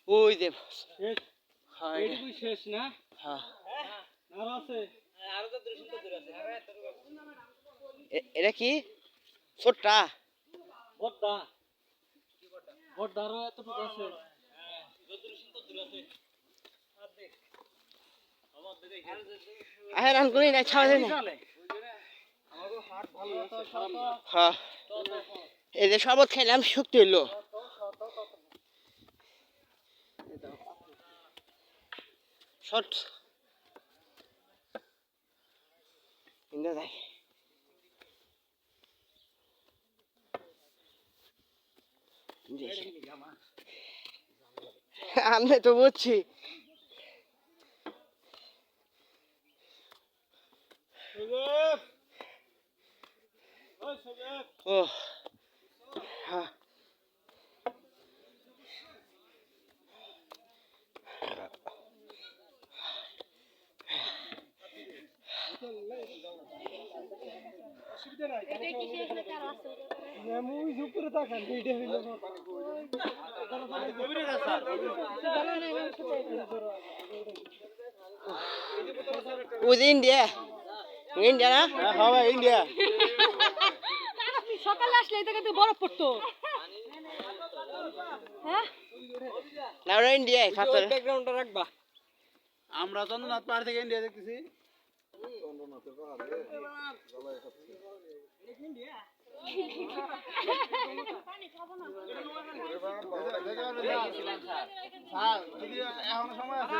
ওই যে শেষ না? হ্যাঁ আর আছে এটা কি ছোটটা বড়দা বড়দারও এতটুকু আছে। রান করি না ছাওয়া যায় না হ্যাঁ এই যে শরবত খাইলাম শক্তি হইলো শর্ট ইন্দা যাই আমি তো বুঝছি ও হ্যাঁ ইন্ডিয়া ইন্ডিয়া না হ্যাঁ ভাই ইন্ডিয়া সকালে আসলে এই জায়গাতে বরফ পড়তো। হ্যাঁ না ওরা ইন্ডিয়া ফাতর ব্যাকগ্রাউন্ডটা রাখবা। আমরা চন্দ্রনাথ পাহাড় থেকে ইন্ডিয়া দেখতেছি। চন্দ্রনাথের পাহাড়ে যদি এখনো সময় আছে